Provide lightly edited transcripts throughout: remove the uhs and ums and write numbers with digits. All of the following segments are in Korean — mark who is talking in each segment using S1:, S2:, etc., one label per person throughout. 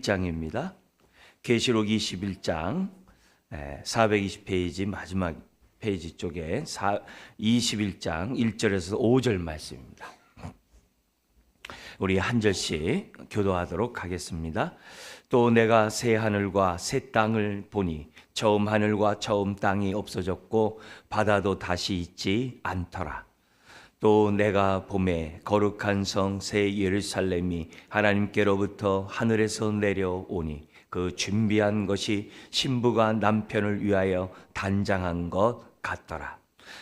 S1: 21장입니다. 계시록 21장 420페이지 마지막 페이지 쪽에 21장 1절에서 5절 말씀입니다. 우리 한 절씩 교도하도록 하겠습니다. 또 내가 새 하늘과 새 땅을 보니 처음 하늘과 처음 땅이 없어졌고 바다도 다시 있지 않더라. 또 내가 봄에 거룩한 성 새 예루살렘이 하나님께로부터 하늘에서 내려오니 그 준비한 것이 신부가 남편을 위하여 단장한 것 같더라.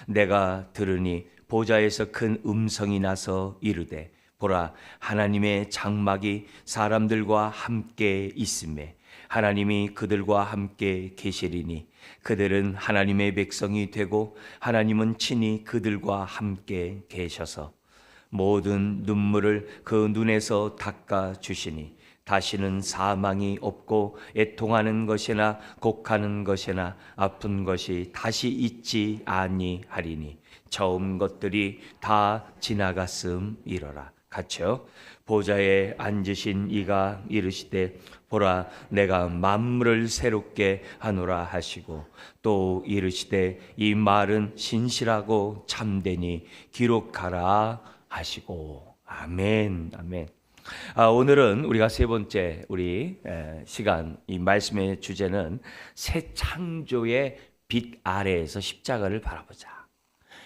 S1: 내가 들으니 보좌에서 큰 음성이 나서 이르되 보라, 하나님의 장막이 사람들과 함께 있음에 하나님이 그들과 함께 계시리니 그들은 하나님의 백성이 되고 하나님은 친히 그들과 함께 계셔서 모든 눈물을 그 눈에서 닦아 주시니 다시는 사망이 없고 애통하는 것이나 곡하는 것이나 아픈 것이 다시 있지 아니하리니 처음 것들이 다 지나갔음이로라. 같이요. 보좌에 앉으신 이가 이르시되 보라, 내가 만물을 새롭게 하노라 하시고 또 이르시되 이 말은 신실하고 참되니 기록하라 하시고. 아멘, 아멘. 오늘은 우리가 세 번째 우리 시간, 이 말씀의 주제는 새 창조의 빛 아래에서 십자가를 바라보자.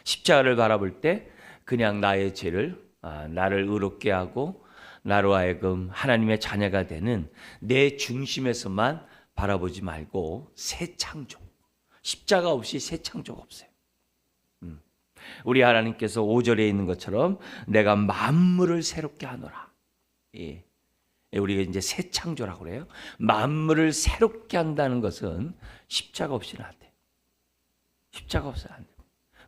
S1: 십자가를 바라볼 때 그냥 나의 죄를 나를 의롭게 하고 나로 하여금 하나님의 자녀가 되는 내 중심에서만 바라보지 말고 새 창조, 십자가 없이 새 창조가 없어요. 우리 하나님께서 5절에 있는 것처럼 내가 만물을 새롭게 하노라. 예. 우리가 이제 새 창조라고 그래요. 만물을 새롭게 한다는 것은 십자가 없이는 안 돼요. 십자가 없이는 안 돼요.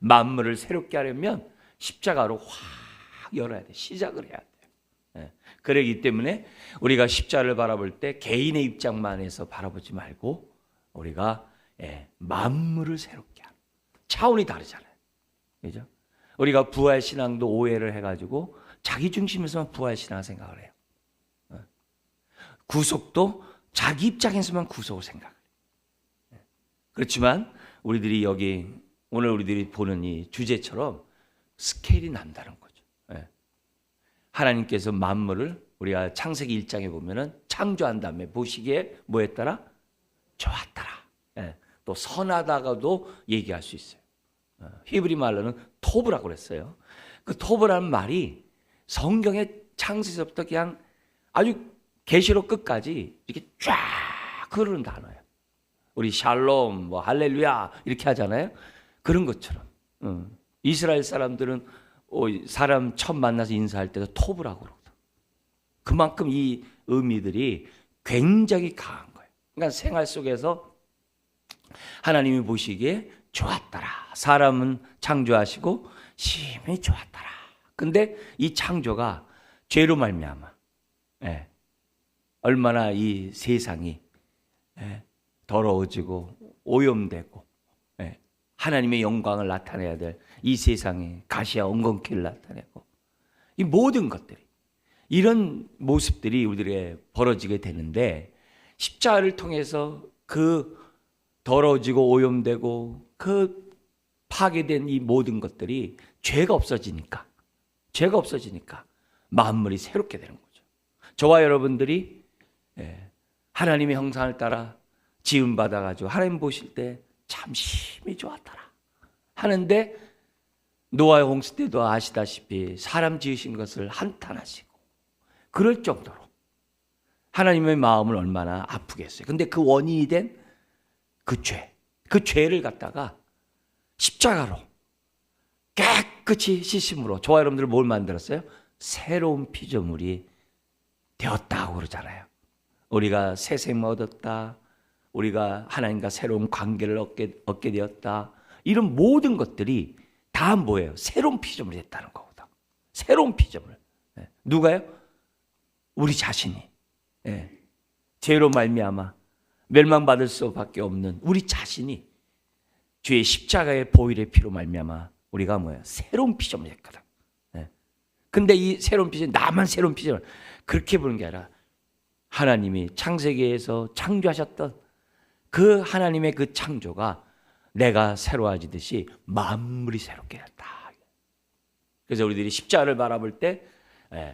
S1: 만물을 새롭게 하려면 십자가로 확 열어야 돼. 시작을 해야 돼요. 그러기 때문에 우리가 십자가를 바라볼 때 개인의 입장만 해서 바라보지 말고 우리가 만물을 새롭게 하는 차원이 다르잖아요. 그죠? 우리가 부활신앙도 오해를 해가지고 자기 중심에서만 부활신앙 생각을 해요. 구속도 자기 입장에서만 구속을 생각해요. 그렇지만 우리들이 여기 오늘 우리들이 보는 이 주제처럼 스케일이 남다른 거죠. 하나님께서 만물을 우리가 창세기 1장에 보면은 창조한 다음에 보시기에 뭐 했더라? 좋았더라. 또 선하다가도 얘기할 수 있어요. 히브리 말로는 토브라고 그랬어요. 그 토브라는 말이 성경의 창세기서부터 그냥 아주 계시록 끝까지 이렇게 쫙 흐르는 단어예요. 우리 샬롬, 뭐 할렐루야 이렇게 하잖아요. 그런 것처럼 이스라엘 사람들은 사람 처음 만나서 인사할 때도 토브라고 그러거든. 그만큼 이 의미들이 굉장히 강한 거예요. 그러니까 생활 속에서 하나님이 보시기에 좋았더라. 사람은 창조하시고 심히 좋았더라. 근데 이 창조가 죄로 말미암아 얼마나 이 세상이 더러워지고 오염되고 하나님의 영광을 나타내야 될 이 세상에 가시와 엉겅퀴를 나타내고 이 모든 것들이 이런 모습들이 우리들에게 벌어지게 되는데 십자가를 통해서 그 더러워지고 오염되고 그 파괴된 이 모든 것들이 죄가 없어지니까 만물이 새롭게 되는 거죠. 저와 여러분들이 하나님의 형상을 따라 지음 받아가지고 하나님 보실 때 참 심히 좋았더라 하는데 노아의 홍수 때도 아시다시피 사람 지으신 것을 한탄하시고 그럴 정도로 하나님의 마음을 얼마나 아프게 했어요. 근데 그 원인이 된 그 죄를 갖다가 십자가로 깨끗이 씻음으로 저와 여러분들 뭘 만들었어요? 새로운 피조물이 되었다고 그러잖아요. 우리가 새 생명 얻었다. 우리가 하나님과 새로운 관계를 얻게 되었다. 이런 모든 것들이 다 뭐예요? 새로운 피조물이 됐다는 거거든. 새로운 피조물. 누가요? 우리 자신이. 죄로 말미암아 멸망받을 수밖에 없는 우리 자신이 주의 십자가의 보혈의 피로 말미암아 우리가 뭐예요? 새로운 피조물이 됐거든. 근데 이 새로운 피조물, 나만 새로운 피조물 그렇게 보는 게 아니라 하나님이 창세기에서 창조하셨던 그 하나님의 그 창조가 내가 새로워지듯이 만물이 새롭게 됐다. 그래서 우리들이 십자가를 바라볼 때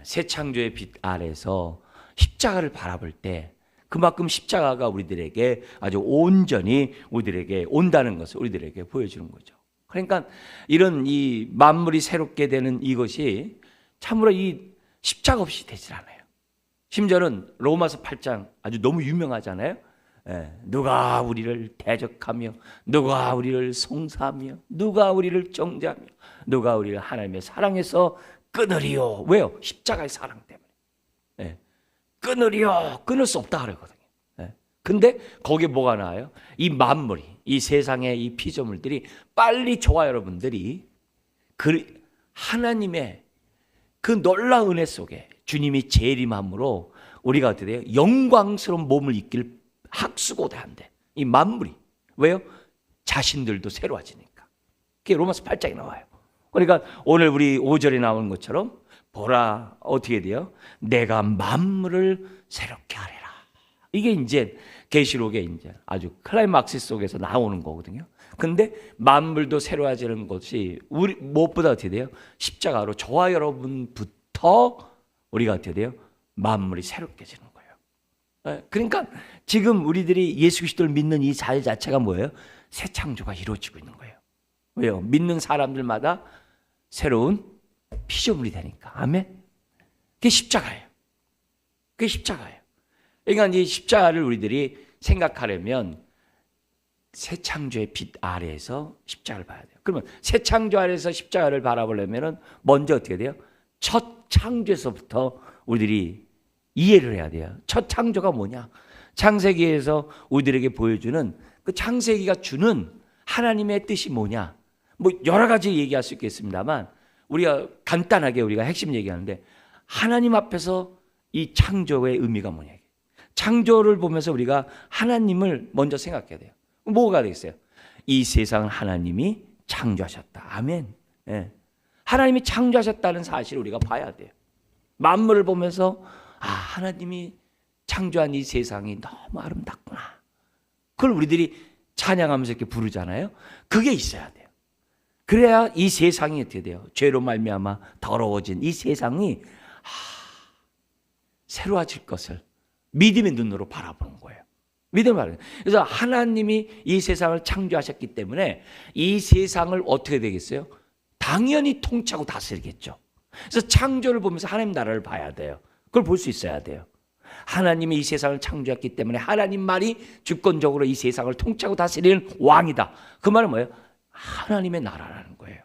S1: 새 창조의 빛 아래서 십자가를 바라볼 때 그만큼 십자가가 우리들에게 아주 온전히 우리들에게 온다는 것을 우리들에게 보여주는 거죠. 그러니까 이런 이 만물이 새롭게 되는 이것이 참으로 이 십자가 없이 되질 않아요. 심지어는 로마서 8장 아주 너무 유명하잖아요. 누가 우리를 대적하며 누가 우리를 송사하며 누가 우리를 정죄하며 누가 우리를 하나님의 사랑에서 끊으리요. 왜요? 십자가의 사랑 때문에. 끊으리요. 끊을 수 없다 그러거든요. 근데 거기에 뭐가 나와요? 이 만물이, 이 세상의 이 피조물들이 빨리 저와 여러분들이 그 하나님의 그 놀라운 은혜 속에 주님이 재림함으로 우리가 어떻게 돼요? 영광스러운 몸을 입길 학수고대한대. 이 만물이. 왜요? 자신들도 새로워지니까. 그게 로마서 8장에 나와요. 그러니까 오늘 우리 5절에 나오는 것처럼 보라 어떻게 돼요? 내가 만물을 새롭게 하리라. 이게 이제 계시록에 이제 아주 클라이막스 속에서 나오는 거거든요. 근데 만물도 새로워지는 것이 우리 무엇보다 어떻게 돼요? 십자가로 저와 여러분부터 우리가 어떻게 돼요? 만물이 새롭게 지는 거예요. 그러니까 지금 우리들이 예수 그리스도를 믿는 이 자유 자체가 뭐예요? 새 창조가 이루어지고 있는 거예요. 왜요? 믿는 사람들마다 새로운 피조물이 되니까. 아멘. 그게 십자가예요. 그게 십자가예요. 그러니까 이 십자가를 우리들이 생각하려면 새 창조의 빛 아래에서 십자가를 봐야 돼요. 그러면 새 창조 아래에서 십자가를 바라보려면 먼저 어떻게 돼요? 첫 창조에서부터 우리들이 이해를 해야 돼요. 첫 창조가 뭐냐? 창세기에서 우리들에게 보여주는 그 창세기가 주는 하나님의 뜻이 뭐냐? 뭐 여러 가지 얘기할 수 있겠습니다만 우리가 간단하게 우리가 핵심 얘기하는데 하나님 앞에서 이 창조의 의미가 뭐냐? 창조를 보면서 우리가 하나님을 먼저 생각해야 돼요. 뭐가 되겠어요? 이 세상을 하나님이 창조하셨다. 아멘. 하나님이 창조하셨다는 사실을 우리가 봐야 돼요. 만물을 보면서 하나님이 창조한 이 세상이 너무 아름답구나. 그걸 우리들이 찬양하면서 이렇게 부르잖아요. 그게 있어야 돼요. 그래야 이 세상이 어떻게 돼요? 죄로 말미암아 더러워진 이 세상이 새로워질 것을 믿음의 눈으로 바라보는 거예요. 믿음을 바라보는 거예요. 그래서 하나님이 이 세상을 창조하셨기 때문에 이 세상을 어떻게 되겠어요? 당연히 통치하고 다스리겠죠. 그래서 창조를 보면서 하나님 나라를 봐야 돼요. 그걸 볼 수 있어야 돼요. 하나님이 이 세상을 창조했기 때문에 하나님 말이 주권적으로 이 세상을 통치하고 다스리는 왕이다. 그 말은 뭐예요? 하나님의 나라라는 거예요.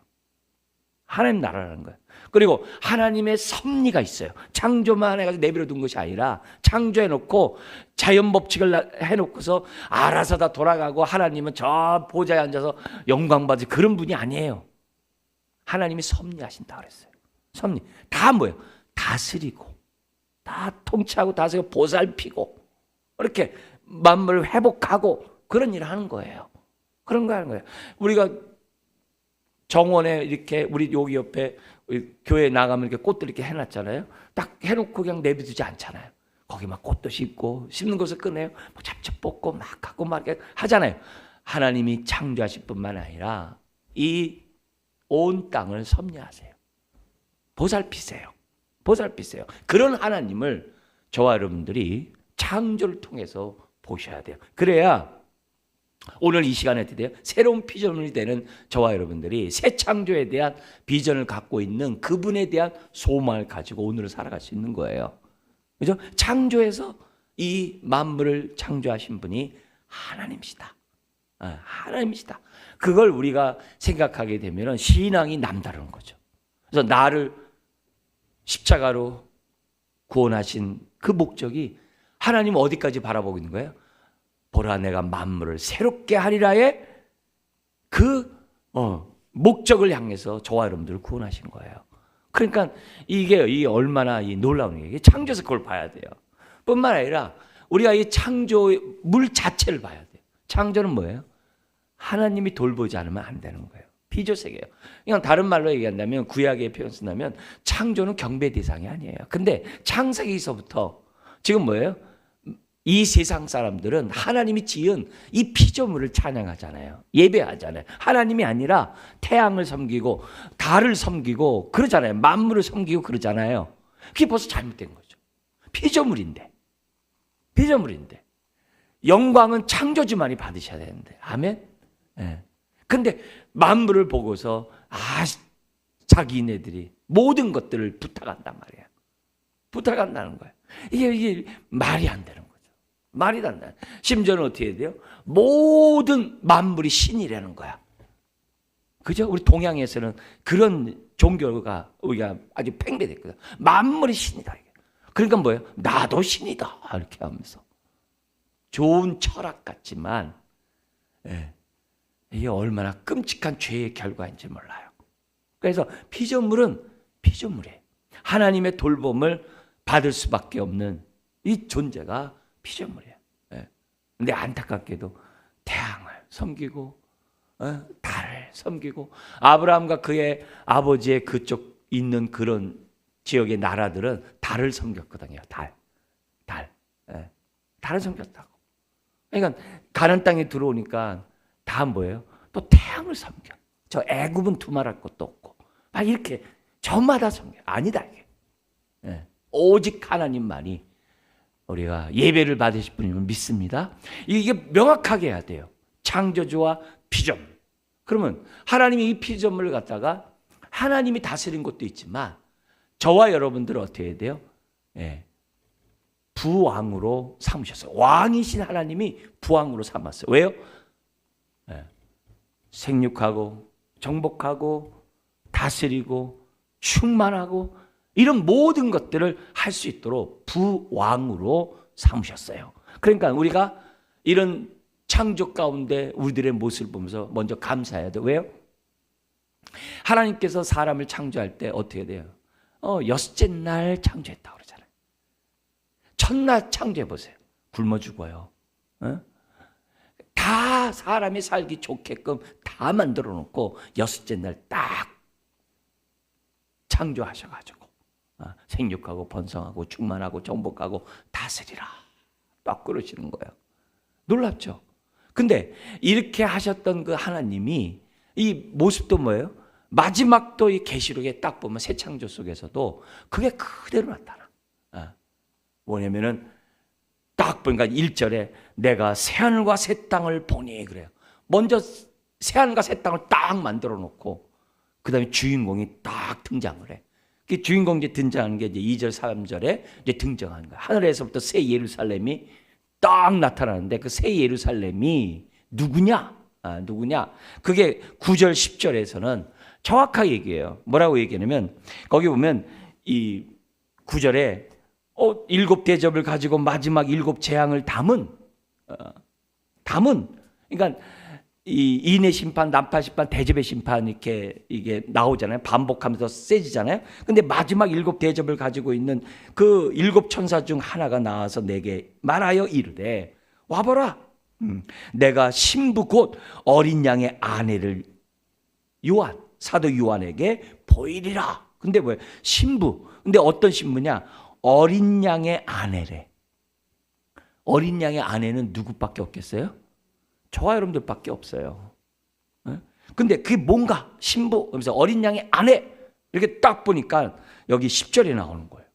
S1: 하나님 나라라는 거예요. 그리고 하나님의 섭리가 있어요. 창조만 해가지고 내버려 둔 것이 아니라 창조해놓고 자연 법칙을 해놓고서 알아서 다 돌아가고 하나님은 저 보좌에 앉아서 영광 받을 그런 분이 아니에요. 하나님이 섭리하신다 그랬어요. 섭리. 다 뭐예요? 다스리고 다 통치하고 다스리고 보살피고 이렇게 만물을 회복하고 그런 일을 하는 거예요. 그런 거 하는 거예요. 우리가 정원에 이렇게 우리 여기 옆에 교회 나가면 이렇게 꽃들 이렇게 해놨잖아요. 딱 해놓고 그냥 내비두지 않잖아요. 거기 막 꽃도 심고 심는 것을 꺼내요. 뭐 잡초 뽑고 막 하고 막 이렇게 하잖아요. 하나님이 창조하실 뿐만 아니라 이 온 땅을 섭리하세요. 보살피세요. 보살피세요. 그런 하나님을 저와 여러분들이 창조를 통해서 보셔야 돼요. 그래야 오늘 이 시간에 어떻게 돼요? 새로운 피조물이 되는 저와 여러분들이 새 창조에 대한 비전을 갖고 있는 그분에 대한 소망을 가지고 오늘을 살아갈 수 있는 거예요. 그죠? 창조에서 이 만물을 창조하신 분이 하나님이시다. 하나님이시다. 그걸 우리가 생각하게 되면 신앙이 남다른 거죠. 그래서 나를 십자가로 구원하신 그 목적이 하나님 어디까지 바라보고 있는 거예요? 보라 내가 만물을 새롭게 하리라의 그 목적을 향해서 저와 여러분들을 구원하신 거예요. 그러니까 이게 얼마나 놀라운 얘기예요. 창조에서 그걸 봐야 돼요. 뿐만 아니라 우리가 이 창조의 물 자체를 봐야 돼요. 창조는 뭐예요? 하나님이 돌보지 않으면 안 되는 거예요. 피조세계예요. 그냥 다른 말로 얘기한다면 구약의 표현 쓴다면 창조는 경배 대상이 아니에요. 근데 창세기서부터 지금 뭐예요? 이 세상 사람들은 하나님이 지은 이 피조물을 찬양하잖아요. 예배하잖아요. 하나님이 아니라 태양을 섬기고 달을 섬기고 그러잖아요. 만물을 섬기고 그러잖아요. 그게 벌써 잘못된 거죠. 피조물인데. 영광은 창조주만이 받으셔야 되는데. 아멘? 예. 근데 만물을 보고서 자기네들이 모든 것들을 부탁한단 말이에요. 부탁한다는 거예요. 이게 말이 안 되는 거예요. 말이 안 돼. 심지어는 어떻게 해야 돼요? 모든 만물이 신이라는 거야. 그죠? 우리 동양에서는 그런 종교가 우리가 아주 팽배됐거든. 만물이 신이다. 그러니까 뭐예요? 나도 신이다. 이렇게 하면서. 좋은 철학 같지만, 이게 얼마나 끔찍한 죄의 결과인지 몰라요. 그래서 피조물은 피조물이에요. 하나님의 돌봄을 받을 수밖에 없는 이 존재가 피조물이에요. 근데 안타깝게도 태양을 섬기고 달을 섬기고 아브라함과 그의 아버지의 그쪽 있는 그런 지역의 나라들은 달을 섬겼거든요. 달을 섬겼다고. 그러니까 가나안 땅에 들어오니까 다 뭐예요? 또 태양을 섬겨. 저 애굽은 두말할 것도 없고 막 이렇게 저마다 섬겨. 아니다 이게. 오직 하나님만이 우리가 예배를 받으실 분이면 믿습니다. 이게 명확하게 해야 돼요. 창조주와 피조물. 그러면 하나님이 이 피조물을 갖다가 하나님이 다스린 것도 있지만 저와 여러분들은 어떻게 해야 돼요? 부왕으로 삼으셨어요. 왕이신 하나님이 부왕으로 삼았어요. 왜요? 생육하고 정복하고 다스리고 충만하고 이런 모든 것들을 할 수 있도록 부왕으로 삼으셨어요. 그러니까 우리가 이런 창조 가운데 우리들의 모습을 보면서 먼저 감사해야 돼요. 왜요? 하나님께서 사람을 창조할 때 어떻게 돼요? 여섯째 날 창조했다고 그러잖아요. 첫날 창조해 보세요. 굶어 죽어요. 다 사람이 살기 좋게끔 다 만들어 놓고 여섯째 날 딱 창조하셔가지고 생육하고 번성하고 충만하고 정복하고 다스리라 딱 그러시는 거예요. 놀랍죠? 근데 이렇게 하셨던 그 하나님이 이 모습도 뭐예요? 마지막도 이 계시록에 딱 보면 새 창조 속에서도 그게 그대로 나타나. 뭐냐면은 딱 보니까 1절에 내가 새하늘과 새 땅을 보니 그래요. 먼저 새하늘과 새 땅을 딱 만들어 놓고 그 다음에 주인공이 딱 등장을 해. 그 주인공 이제 등장하는 게 이제 2절, 3절에 이제 등장하는 거야. 하늘에서부터 새 예루살렘이 딱 나타나는데 그 새 예루살렘이 누구냐? 누구냐? 그게 9절, 10절에서는 정확하게 얘기해요. 뭐라고 얘기하냐면 거기 보면 이 9절에 7 대접을 가지고 마지막 7 재앙을 담은 그러니까 이 인의 심판, 난파 심판, 대접의 심판 이렇게 이게 나오잖아요. 반복하면서 세지잖아요. 근데 마지막 7 대접을 가지고 있는 그 7 천사 중 하나가 나와서 내게 말하여 이르되 와보라. 내가 신부 곧 어린 양의 아내를 사도 요한에게 보이리라. 근데 뭐예요? 신부. 근데 어떤 신부냐? 어린 양의 아내래. 어린 양의 아내는 누구밖에 없겠어요? 저와 여러분들밖에 없어요. 근데 그게 뭔가 신부 그러면서 어린 양의 아내 이렇게 딱 보니까 여기 10절에 나오는 거예요.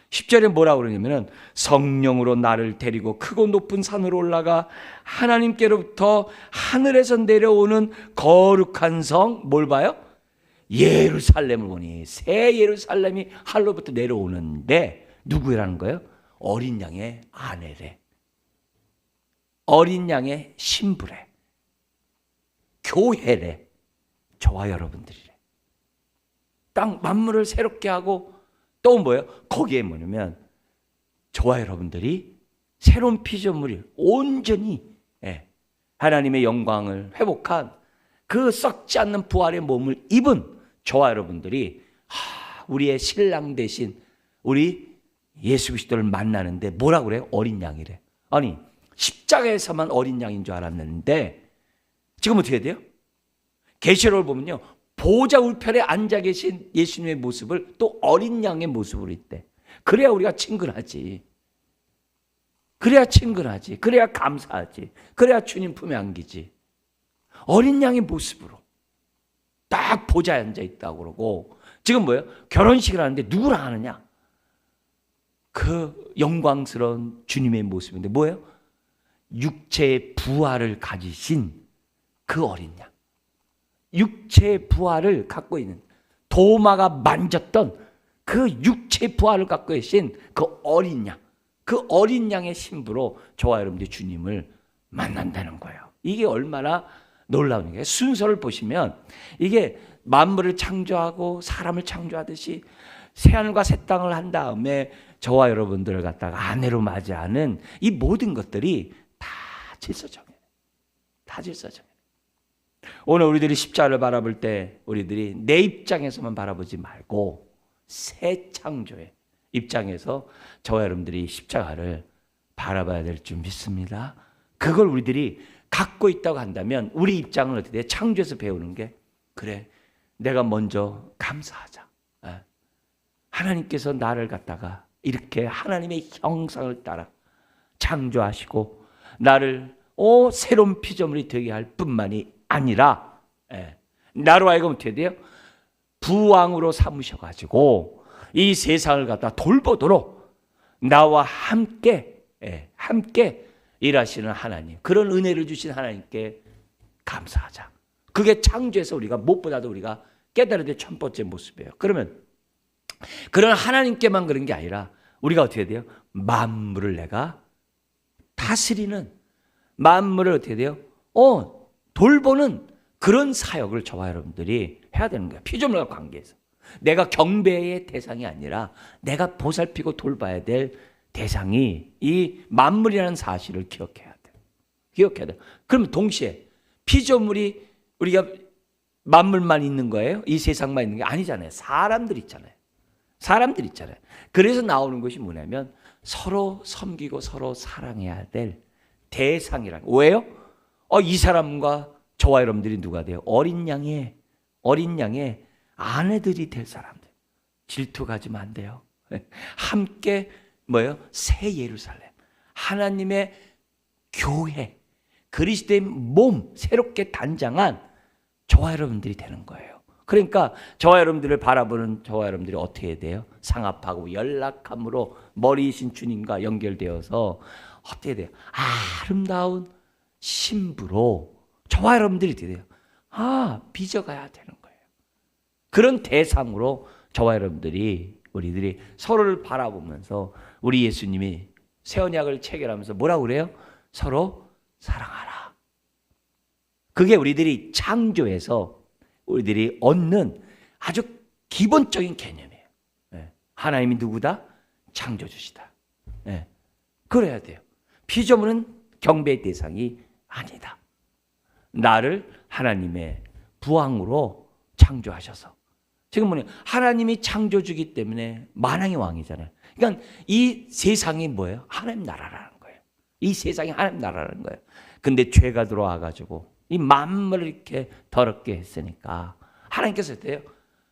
S1: 10절에 뭐라고 그러냐면은 성령으로 나를 데리고 크고 높은 산으로 올라가 하나님께로부터 하늘에서 내려오는 거룩한 성 뭘 봐요? 예루살렘을 보니 새 예루살렘이 하늘로부터 내려오는데 누구라는 거예요? 어린 양의 아내래. 어린 양의 신부래. 교회래. 저와 여러분들이래. 땅 만물을 새롭게 하고 또 뭐예요? 거기에 뭐냐면 저와 여러분들이 새로운 피조물이 온전히 하나님의 영광을 회복한 그 썩지 않는 부활의 몸을 입은 저와 여러분들이 우리의 신랑 대신 우리 예수 그리스도를 만나는데 뭐라고 그래요? 어린 양이래. 아니 십자가에서만 어린 양인 줄 알았는데 지금 어떻게 돼요? 계시록을 보면요. 보좌 우편에 앉아 계신 예수님의 모습을 또 어린 양의 모습으로 있대. 그래야 우리가 친근하지. 그래야 친근하지. 그래야 감사하지. 그래야 주님 품에 안기지. 어린 양의 모습으로 딱 보좌에 앉아 있다고 그러고, 지금 뭐예요? 결혼식을 하는데 누구랑 하느냐? 그 영광스러운 주님의 모습인데 뭐예요? 육체의 부활을 가지신 그 어린 양. 육체의 부활을 갖고 있는, 도마가 만졌던 그 육체의 부활을 갖고 계신 그 어린 양. 그 어린 양의 신부로 저와 여러분들이 주님을 만난다는 거예요. 이게 얼마나 놀라운 거예요. 순서를 보시면 이게 만물을 창조하고 사람을 창조하듯이 새하늘과 새 땅을 한 다음에 저와 여러분들을 갖다가 아내로 맞이하는 이 모든 것들이 다 질서정해요. 다 질서정해요. 오늘 우리들이 십자가를 바라볼 때 우리들이 내 입장에서만 바라보지 말고 새 창조의 입장에서 저와 여러분들이 십자가를 바라봐야 될 줄 믿습니다. 그걸 우리들이 갖고 있다고 한다면 우리 입장은 어떻게 돼? 창조에서 배우는 게, 그래, 내가 먼저 감사하자. 하나님께서 나를 갖다가 이렇게 하나님의 형상을 따라 창조하시고 나를 새로운 피조물이 되게 할 뿐만이 아니라 나로 하여금 어떻게 돼요? 부왕으로 삼으셔가지고 이 세상을 갖다 돌보도록 나와 함께 일하시는 하나님, 그런 은혜를 주신 하나님께 감사하자. 그게 창조에서 우리가 무엇보다도 우리가 깨달아야 될 첫 번째 모습이에요. 그러면 그런 하나님께만 그런 게 아니라 우리가 어떻게 돼요? 만물을 내가 다스리는, 만물을 어떻게 돼요? 돌보는 그런 사역을 저와 여러분들이 해야 되는 거예요. 피조물과 관계에서. 내가 경배의 대상이 아니라 내가 보살피고 돌봐야 될 대상이 이 만물이라는 사실을 기억해야 돼요. 기억해야 돼요. 그러면 동시에 피조물이 우리가 만물만 있는 거예요? 이 세상만 있는 게 아니잖아요. 사람들 있잖아요. 사람들 있잖아요. 그래서 나오는 것이 뭐냐면 서로 섬기고 서로 사랑해야 될 대상이라는 거예요. 왜요? 이 사람과 저와 여러분들이 누가 돼요? 어린 양의 아내들이 될 사람들. 질투 가지면 안 돼요. 함께 뭐예요? 새 예루살렘, 하나님의 교회, 그리스도의 몸, 새롭게 단장한 저와 여러분들이 되는 거예요. 그러니까 저와 여러분들을 바라보는 저와 여러분들이 어떻게 해야 돼요? 상합하고 연락함으로 머리이신 주님과 연결되어서 어떻게 해야 돼요? 아름다운 신부로 저와 여러분들이 돼요. 빚어가야 되는 거예요. 그런 대상으로 저와 여러분들이, 우리들이 서로를 바라보면서 우리 예수님이 새 언약을 체결하면서 뭐라고 그래요? 서로 사랑하라. 그게 우리들이 창조에서 우리들이 얻는 아주 기본적인 개념이에요. 하나님이 누구다? 창조주시다. 그래야 돼요. 피조물은 경배의 대상이 아니다. 나를 하나님의 부왕으로 창조하셔서, 지금 뭐냐, 하나님이 창조주기 때문에 만왕의 왕이잖아요. 그러니까 이 세상이 뭐예요? 하나님 나라라는 거예요. 이 세상이 하나님 나라라는 거예요. 근데 죄가 들어와가지고 이 만물을 이렇게 더럽게 했으니까 하나님께서 어때요?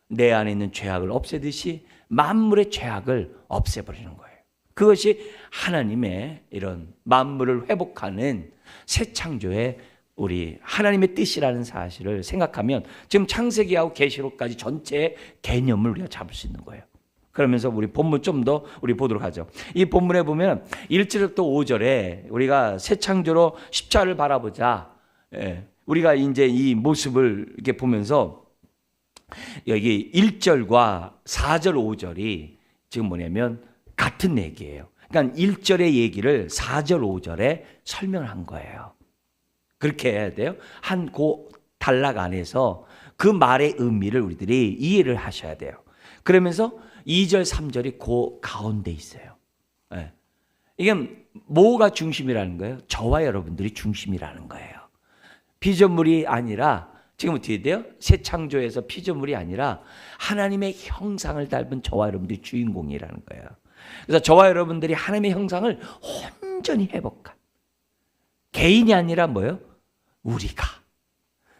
S1: 내 안에 있는 죄악을 없애듯이 만물의 죄악을 없애버리는 거예요. 그것이 하나님의 이런 만물을 회복하는 새 창조의 우리 하나님의 뜻이라는 사실을 생각하면 지금 창세기하고 계시록까지 전체의 개념을 우리가 잡을 수 있는 거예요. 그러면서 우리 본문 좀 더 우리 보도록 하죠. 이 본문에 보면 1절부터 5절에 우리가 새 창조로 십자가를 바라보자. 우리가 이제 이 모습을 이렇게 보면서 여기 1절과 4절, 5절이 지금 뭐냐면 같은 얘기예요. 그러니까 1절의 얘기를 4절, 5절에 설명한 거예요. 그렇게 해야 돼요. 한 그 단락 안에서 그 말의 의미를 우리들이 이해를 하셔야 돼요. 그러면서 2절, 3절이 그 가운데 있어요. 이게 뭐가 중심이라는 거예요? 저와 여러분들이 중심이라는 거예요. 피조물이 아니라, 지금 어떻게 돼요? 새 창조에서 피조물이 아니라 하나님의 형상을 닮은 저와 여러분들이 주인공이라는 거예요. 그래서 저와 여러분들이 하나님의 형상을 온전히 회복한, 개인이 아니라 뭐예요? 우리가.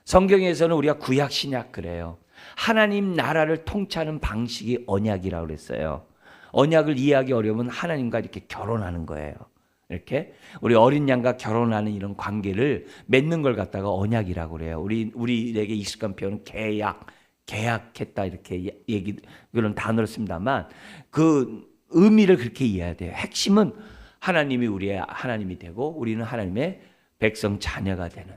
S1: 성경에서는 우리가 구약 신약 그래요. 하나님 나라를 통치하는 방식이 언약이라고 그랬어요. 언약을 이해하기 어려우면 하나님과 이렇게 결혼하는 거예요. 이렇게 우리 어린 양과 결혼하는 이런 관계를 맺는 걸 갖다가 언약이라고 그래요. 우리에게 익숙한 표현은 계약했다 이렇게 그런 단어를 씁니다만 그 의미를 그렇게 이해해야 돼요. 핵심은 하나님이 우리의 하나님이 되고 우리는 하나님의 백성 자녀가 되는,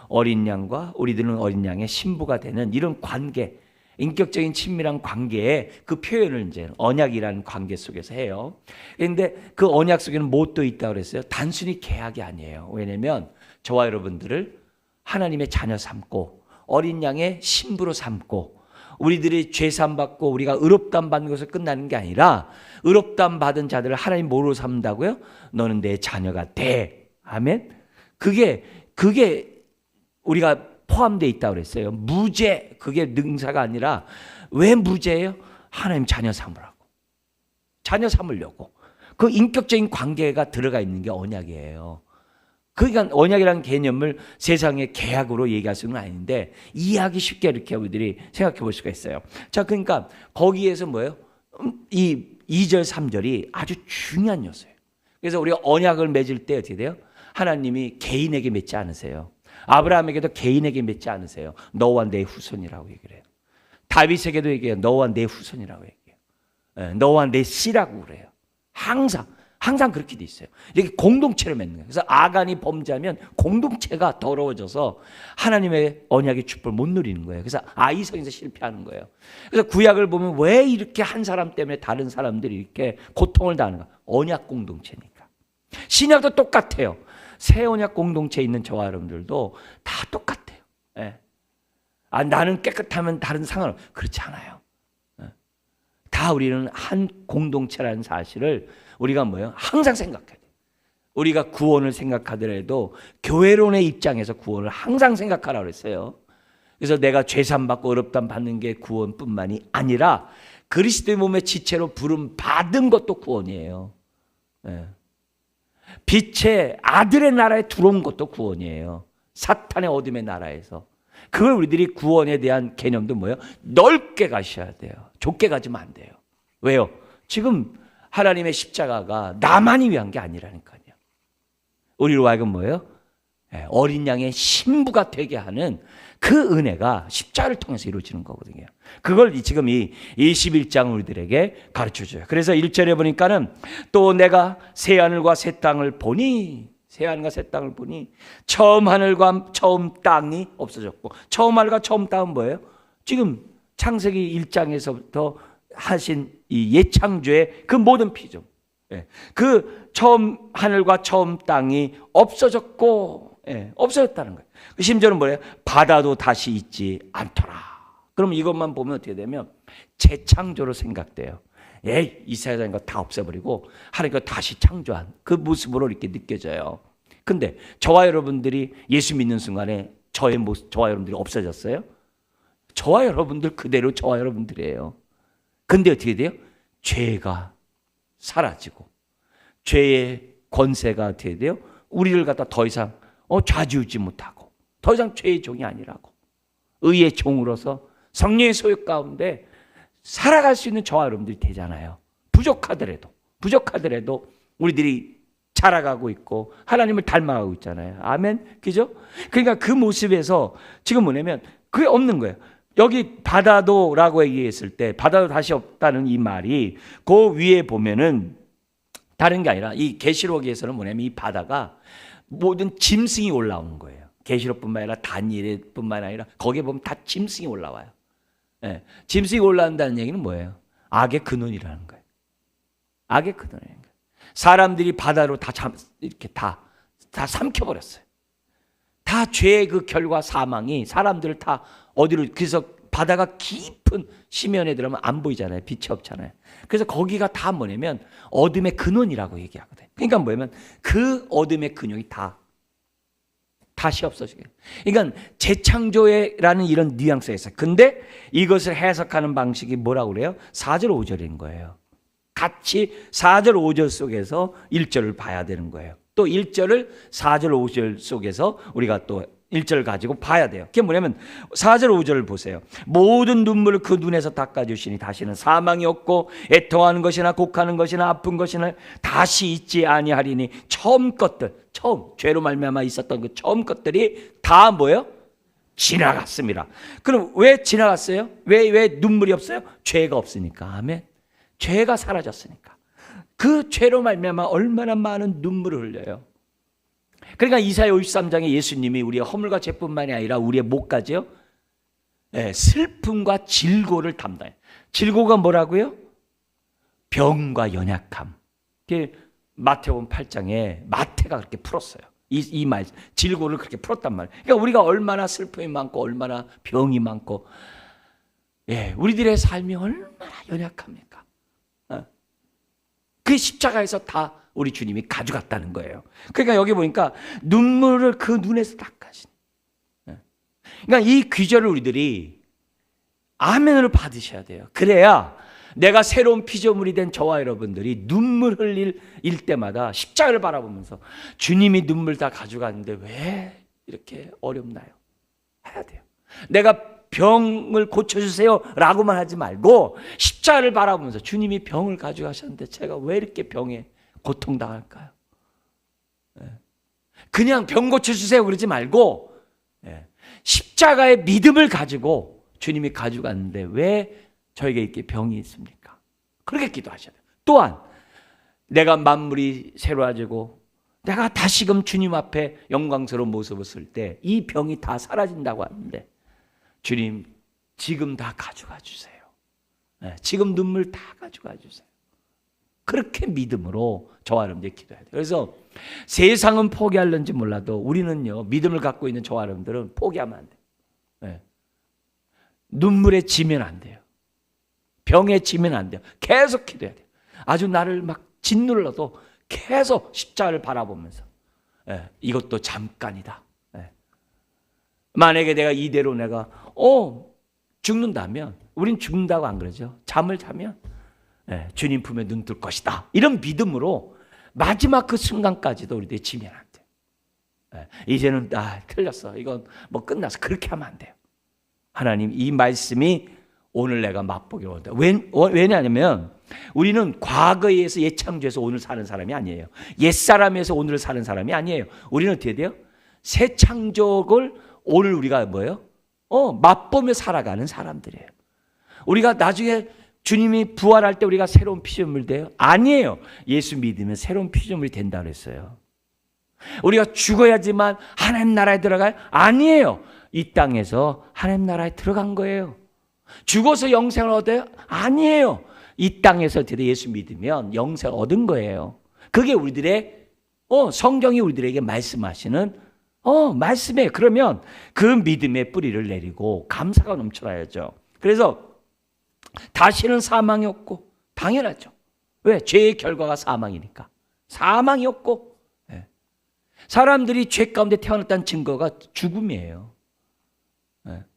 S1: 어린 양과 우리들은 어린 양의 신부가 되는 이런 관계, 인격적인 친밀한 관계의 그 표현을 이제 언약이라는 관계 속에서 해요. 그런데 그 언약 속에는 뭣도 있다고 그랬어요? 단순히 계약이 아니에요. 왜냐하면 저와 여러분들을 하나님의 자녀 삼고 어린 양의 신부로 삼고 우리들이 죄산 받고 우리가 의롭다함 받는 것을 끝나는 게 아니라 의롭다함 받은 자들을 하나님 뭐로 삼는다고요? 너는 내 자녀가 돼. 아멘. 그게 우리가 포함되어 있다고 그랬어요. 무죄, 그게 능사가 아니라 왜 무죄예요? 하나님 자녀 삼으라고. 자녀 삼으려고. 그 인격적인 관계가 들어가 있는 게 언약이에요. 그러니까 언약이라는 개념을 세상의 계약으로 얘기할 수는 아닌데 이해하기 쉽게 이렇게 우리들이 생각해 볼 수가 있어요. 자, 그러니까 거기에서 뭐예요? 이 2절, 3절이 아주 중요한 요소예요. 그래서 우리가 언약을 맺을 때 어떻게 돼요? 하나님이 개인에게 맺지 않으세요. 아브라함에게도 개인에게 맺지 않으세요. 너와 내 후손이라고 얘기를 해요. 다윗에게도 얘기해요. 너와 내 후손이라고 얘기해요. 너와 내 씨라고 그래요. 항상 그렇게 돼 있어요. 이렇게 공동체를 맺는 거예요. 그래서 아간이 범죄하면 공동체가 더러워져서 하나님의 언약의 축복을 못 누리는 거예요. 그래서 아이성에서 실패하는 거예요. 그래서 구약을 보면 왜 이렇게 한 사람 때문에 다른 사람들이 이렇게 고통을 당하는가? 언약 공동체니까. 신약도 똑같아요. 새 언약 공동체에 있는 저와 여러분들도 다 똑같아요. 예. 나는 깨끗하면 다른 상관없어요. 그렇지 않아요. 예. 다 우리는 한 공동체라는 사실을 우리가 뭐예요? 항상 생각해야 돼요. 우리가 구원을 생각하더라도 교회론의 입장에서 구원을 항상 생각하라고 그랬어요. 그래서 내가 죄산받고 의롭다함 받는 게 구원뿐만이 아니라 그리스도의 몸의 지체로 부름 받은 것도 구원이에요. 예. 빛의 아들의 나라에 들어온 것도 구원이에요. 사탄의 어둠의 나라에서. 그걸 우리들이 구원에 대한 개념도 뭐예요? 넓게 가셔야 돼요. 좁게 가지면 안 돼요. 왜요? 지금 하나님의 십자가가 나만이 위한 게 아니라니까요. 우리로 하여금 뭐예요? 어린 양의 신부가 되게 하는 그 은혜가 십자가를 통해서 이루어지는 거거든요. 그걸 지금 이 21장 우리들에게 가르쳐줘요. 그래서 1절에 보니까는 또 내가 새 하늘과 새 땅을 보니, 새 하늘과 새 땅을 보니 처음 하늘과 처음 땅이 없어졌고, 처음 하늘과 처음 땅은 뭐예요? 지금 창세기 1장에서부터 하신 이 예창조의 그 모든 피조, 그 처음 하늘과 처음 땅이 없어졌고, 없어졌다는 거예요. 심지어는 뭐예요? 바다도 다시 있지 않더라. 그럼 이것만 보면 어떻게 되면 재창조로 생각돼요. 이 세상인 거 다 없애버리고 하나님께서 다시 창조한 그 모습으로 이렇게 느껴져요. 근데 저와 여러분들이 예수 믿는 순간에 저의 모습, 저와 여러분들이 없어졌어요? 저와 여러분들 그대로 저와 여러분들이에요. 근데 어떻게 돼요? 죄가 사라지고 죄의 권세가 어떻게 돼요? 우리를 갖다 더 이상 좌지우지 못하고 더 이상 죄의 종이 아니라고 의의 종으로서 성령의 소유 가운데 살아갈 수 있는 저와 여러분들이 되잖아요. 부족하더라도 우리들이 자라가고 있고 하나님을 닮아가고 있잖아요. 아멘. 그죠? 그러니까 그 모습에서 지금 뭐냐면 그게 없는 거예요. 여기 바다도라고 얘기했을 때 바다도 다시 없다는 이 말이 그 위에 보면은 다른 게 아니라 이 계시록에서는 뭐냐면 이 바다가 모든 짐승이 올라오는 거예요. 계시록뿐만 아니라 다니엘뿐만 아니라 거기에 보면 다 짐승이 올라와요. 짐승이 올라온다는 얘기는 뭐예요? 악의 근원이라는 거예요. 악의 근원이라는 거예요. 사람들이 바다로 이렇게 다 삼켜버렸어요. 다 죄의 그 결과 사망이 사람들을 다 어디로, 그래서 바다가 깊은 심연에 들어가면 안 보이잖아요. 빛이 없잖아요. 그래서 거기가 다 뭐냐면 어둠의 근원이라고 얘기하거든요. 그러니까 뭐냐면 그 어둠의 근원이 다시 없어지게. 그러니까 재창조라는 이런 뉘앙스가 있어요. 근데 이것을 해석하는 방식이 뭐라고 그래요? 4절 5절인 거예요. 같이 4절 5절 속에서 1절을 봐야 되는 거예요. 또 1절을 4절 5절 속에서 우리가 또 1절 가지고 봐야 돼요. 그게 뭐냐면 4절 5절을 보세요. 모든 눈물을 그 눈에서 닦아주시니 다시는 사망이 없고 애통하는 것이나 곡하는 것이나 아픈 것이나 다시 있지 아니하리니 처음 것들, 처음 죄로 말미암아 있었던 그 처음 것들이 다 뭐예요? 지나갔습니다. 그럼 왜 지나갔어요? 왜 눈물이 없어요? 죄가 없으니까. 아멘. 죄가 사라졌으니까. 그 죄로 말미암아 얼마나 많은 눈물을 흘려요. 그러니까 이사야 53장에 예수님이 우리의 허물과 죄뿐만이 아니라 우리의 목까지요, 슬픔과 질고를 담당해요. 질고가 뭐라고요? 병과 연약함. 마태복음 8장에 마태가 그렇게 풀었어요. 이 말, 질고를 그렇게 풀었단 말이에요. 그러니까 우리가 얼마나 슬픔이 많고 얼마나 병이 많고, 우리들의 삶이 얼마나 연약합니까? 그 십자가에서 다 우리 주님이 가져갔다는 거예요. 그러니까 여기 보니까 눈물을 그 눈에서 닦아신. 그러니까 이 귀절을 우리들이 아멘으로 받으셔야 돼요. 그래야 내가 새로운 피조물이 된 저와 여러분들이 눈물 흘릴 때마다 십자가를 바라보면서 주님이 눈물 다 가져갔는데 왜 이렇게 어렵나요? 해야 돼요. 내가 병을 고쳐주세요 라고만 하지 말고 십자가를 바라보면서 주님이 병을 가져가셨는데 제가 왜 이렇게 병에 고통당할까요? 그냥 병 고쳐주세요 그러지 말고 십자가의 믿음을 가지고 주님이 가져갔는데 왜 저에게 이렇게 병이 있습니까? 그렇게 기도하셔야 돼요. 또한 내가 만물이 새로워지고 내가 다시금 주님 앞에 영광스러운 모습을 쓸 때 이 병이 다 사라진다고 하는데 주님 지금 다 가져가 주세요. 지금 눈물 다 가져가 주세요. 그렇게 믿음으로 저와 여러분들이 기도해야 돼요. 그래서 세상은 포기할는지 몰라도 우리는요, 믿음을 갖고 있는 저와 여러분들은 포기하면 안 돼요. 눈물에 지면 안 돼요. 병에 지면 안 돼요. 계속 기도해야 돼요. 아주 나를 막 짓눌러도 계속 십자가를 바라보면서 이것도 잠깐이다. 만약에 내가 이대로 내가 죽는다면, 우린 죽는다고 안 그러죠. 잠을 자면 주님 품에 눈 뜰 것이다. 이런 믿음으로 마지막 그 순간까지도 우리들이 지면 안 돼요. 이제는 틀렸어. 이건 뭐 끝났어. 그렇게 하면 안 돼요. 하나님, 이 말씀이 오늘 내가 맛보기로 한다. 왜냐하면 우리는 과거에서 옛창조에서 오늘 사는 사람이 아니에요. 옛사람에서 오늘을 사는 사람이 아니에요. 우리는 어떻게 돼요? 새 창조를 오늘 우리가 뭐예요? 맛보며 살아가는 사람들이에요. 우리가 나중에 주님이 부활할 때 우리가 새로운 피조물 돼요? 아니에요. 예수 믿으면 새로운 피조물이 된다고 그랬어요. 우리가 죽어야지만 하나님 나라에 들어가요? 아니에요. 이 땅에서 하나님 나라에 들어간 거예요. 죽어서 영생을 얻어요? 아니에요. 이 땅에서 예수 믿으면 영생을 얻은 거예요. 그게 우리들의 성경이 우리들에게 말씀하시는 말씀이에요. 그러면 그 믿음의 뿌리를 내리고 감사가 넘쳐나야죠. 그래서 다시는 사망이 없고, 당연하죠. 왜? 죄의 결과가 사망이니까. 사망이 없고, 사람들이 죄 가운데 태어났다는 증거가 죽음이에요.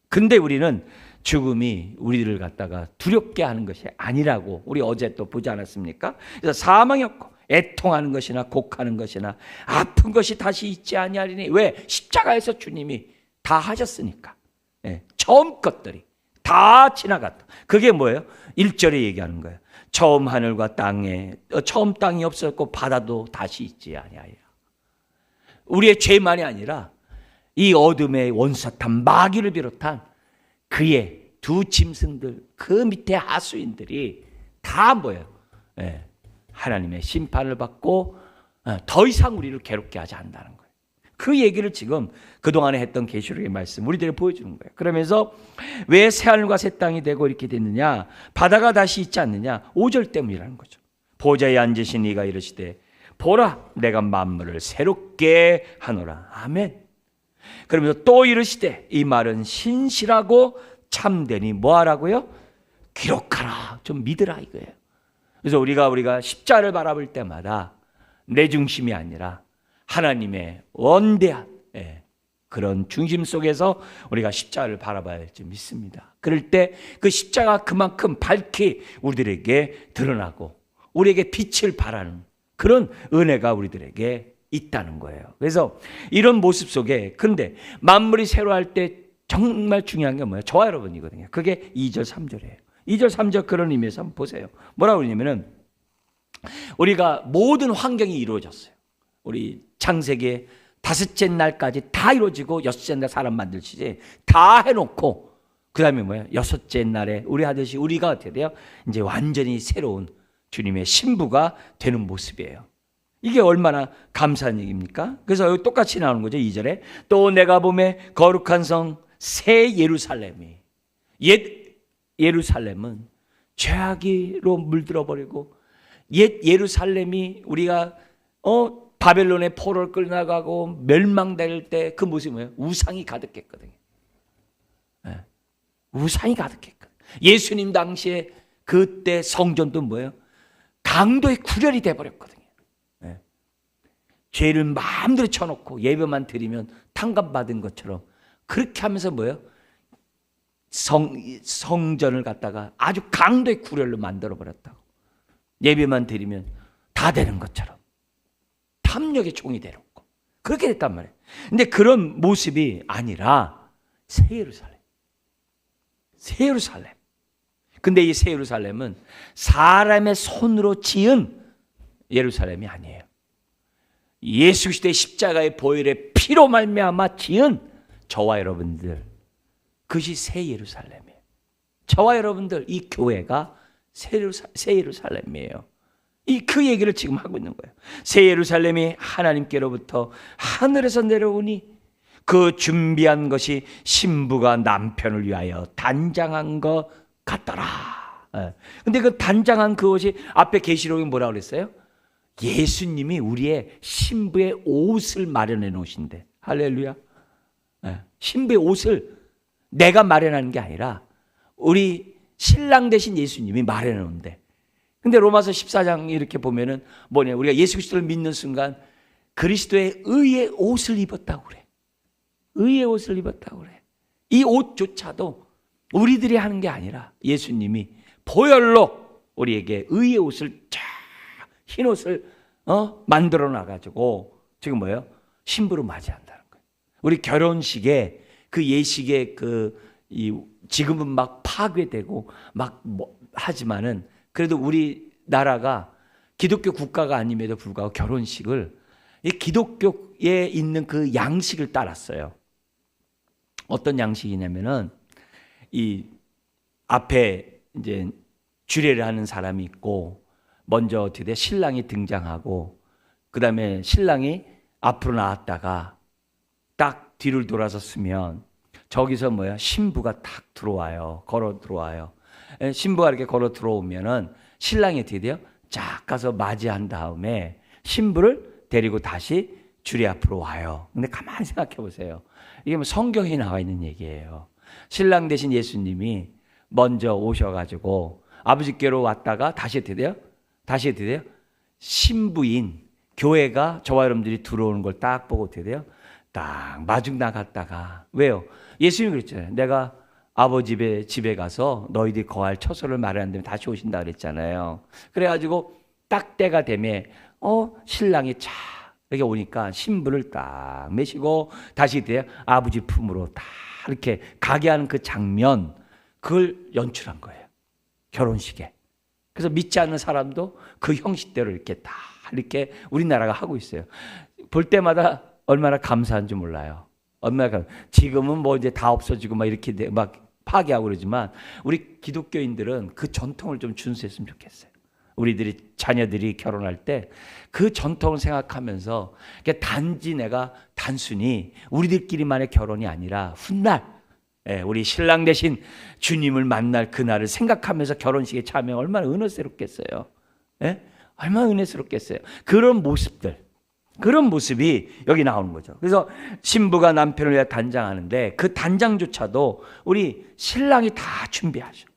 S1: 근데 우리는 죽음이 우리를 갖다가 두렵게 하는 것이 아니라고 우리 어제 또 보지 않았습니까? 그래서 사망이 없고 애통하는 것이나 곡하는 것이나 아픈 것이 다시 있지 아니하리니. 왜? 십자가에서 주님이 다 하셨으니까. 처음 것들이 다 지나갔다. 그게 뭐예요? 1절에 얘기하는 거예요. 처음 하늘과 땅에, 처음 땅이 없었고 바다도 다시 있지 아니하리라. 우리의 죄만이 아니라 이 어둠의 원사탄 마귀를 비롯한 그의 두 짐승들, 그 밑에 하수인들이 다 뭐예요? 하나님의 심판을 받고 더 이상 우리를 괴롭게 하지 않는다는 거예요. 그 얘기를 지금 그동안에 했던 계시록의 말씀 우리들이 보여주는 거예요. 그러면서 왜 새하늘과 새 땅이 되고 이렇게 됐느냐, 바다가 다시 있지 않느냐, 5절 때문이라는 거죠. 보좌에 앉으신 이가 이르시되 보라 내가 만물을 새롭게 하노라. 아멘. 그러면서 또 이르시되 이 말은 신실하고 참되니 뭐하라고요? 기록하라. 좀 믿으라 이거예요. 그래서 우리가 십자를 바라볼 때마다 내 중심이 아니라 하나님의 원대한 그런 중심 속에서 우리가 십자가를 바라봐야 할 줄 믿습니다. 그럴 때 그 십자가 그만큼 밝히 우리들에게 드러나고 우리에게 빛을 발하는 그런 은혜가 우리들에게 있다는 거예요. 그래서 이런 모습 속에 근데 만물이 새로 할 때 정말 중요한 게 뭐예요? 저와 여러분이거든요. 그게 2절 3절이에요. 2절 3절 그런 의미에서 한번 보세요. 뭐라고 그러냐면은 우리가 모든 환경이 이루어졌어요. 우리 창세기 다섯째 날까지 다 이루어지고 여섯째 날 사람 만들시지 다 해놓고 그 다음에 뭐예요? 여섯째 날에 우리 하듯이 우리가 어떻게 돼요? 이제 완전히 새로운 주님의 신부가 되는 모습이에요. 이게 얼마나 감사한 얘기입니까? 그래서 여기 똑같이 나오는 거죠. 2절에 또 내가 보매 거룩한 성 새 예루살렘이 옛 예루살렘은 죄악으로 물들어 버리고 옛 예루살렘이 우리가 바벨론의 포로를 끌어나가고 멸망될 때 그 모습이 뭐예요? 우상이 가득했거든요. 네. 우상이 가득했거든요. 예수님 당시에 그때 성전도 뭐예요? 강도의 구렬이 돼버렸거든요. 네. 죄를 마음대로 쳐놓고 예배만 드리면 탕감받은 것처럼 그렇게 하면서 뭐예요? 성전을 갖다가 아주 강도의 구렬로 만들어버렸다고. 예배만 드리면 다 되는 것처럼 탐욕의 종이 되었고 그렇게 됐단 말이에요. 근데 그런 모습이 아니라 새 예루살렘. 새 예루살렘. 근데 이 새 예루살렘은 사람의 손으로 지은 예루살렘이 아니에요. 예수 그리스도의 십자가의 보혈의 피로 말미암아 지은 저와 여러분들, 그것이 새 예루살렘이에요. 저와 여러분들, 이 교회가 새 예루살렘이에요. 그 얘기를 지금 하고 있는 거예요. 새 예루살렘이 하나님께로부터 하늘에서 내려오니 그 준비한 것이 신부가 남편을 위하여 단장한 것 같더라. 근데 그 단장한 그것이 앞에 계시록에 뭐라고 그랬어요? 예수님이 우리의 신부의 옷을 마련해 놓으신대. 할렐루야. 신부의 옷을 내가 마련하는 게 아니라 우리 신랑 되신 예수님이 마련해 놓은대. 근데 로마서 14장 이렇게 보면은 뭐냐, 우리가 예수 그리스도를 믿는 순간 그리스도의 의의 옷을 입었다고 그래. 의의 옷을 입었다고 그래. 이 옷조차도 우리들이 하는 게 아니라 예수님이 보혈로 우리에게 의의 옷을 쫙 흰 옷을 만들어 놔가지고 지금 뭐예요? 신부로 맞이한다는 거예요. 우리 결혼식에 그 예식에 지금은 막 파괴되고 막 하지만은 그래도 우리나라가 기독교 국가가 아님에도 불구하고 결혼식을 이 기독교에 있는 그 양식을 따랐어요. 어떤 양식이냐면은 이 앞에 이제 주례를 하는 사람이 있고 먼저 어떻게 돼? 신랑이 등장하고 그 다음에 신랑이 앞으로 나왔다가 딱 뒤를 돌아서 쓰면 저기서 뭐야? 신부가 탁 들어와요. 걸어 들어와요. 신부가 이렇게 걸어 들어오면은 신랑이 어떻게 돼요? 쫙 가서 맞이한 다음에 신부를 데리고 다시 주례 앞으로 와요. 근데 가만히 생각해 보세요. 이게 뭐 성경에 나와 있는 얘기예요. 신랑 대신 예수님이 먼저 오셔가지고 아버지께로 왔다가 다시 어떻게 돼요? 다시 어떻게 돼요? 신부인 교회가 저와 여러분들이 들어오는 걸 딱 보고 어떻게 돼요? 딱 마중 나갔다가 왜요? 예수님이 그랬잖아요. 내가 아버지 집에 가서 너희들이 거할 처소를 마련한 다음에 다시 오신다 그랬잖아요. 그래가지고 딱 때가 되면 신랑이 차 이렇게 오니까 신부를 딱 메시고 다시 돼요. 아버지 품으로 딱 이렇게 가게 하는 그 장면, 그걸 연출한 거예요. 결혼식에. 그래서 믿지 않는 사람도 그 형식대로 이렇게 다 이렇게 우리나라가 하고 있어요. 볼 때마다 얼마나 감사한 줄 몰라요. 얼마나 지금은 뭐 이제 다 없어지고 막 이렇게 막 파괴하고 그러지만 우리 기독교인들은 그 전통을 좀 준수했으면 좋겠어요. 우리들이 자녀들이 결혼할 때 그 전통을 생각하면서 단지 내가 단순히 우리들끼리만의 결혼이 아니라 훗날 우리 신랑 대신 주님을 만날 그날을 생각하면서 결혼식에 참여하면 얼마나 은혜스럽겠어요. 얼마나 은혜스럽겠어요. 그런 모습들, 그런 모습이 여기 나오는 거죠. 그래서 신부가 남편을 위해 단장하는데 그 단장조차도 우리 신랑이 다 준비하죠.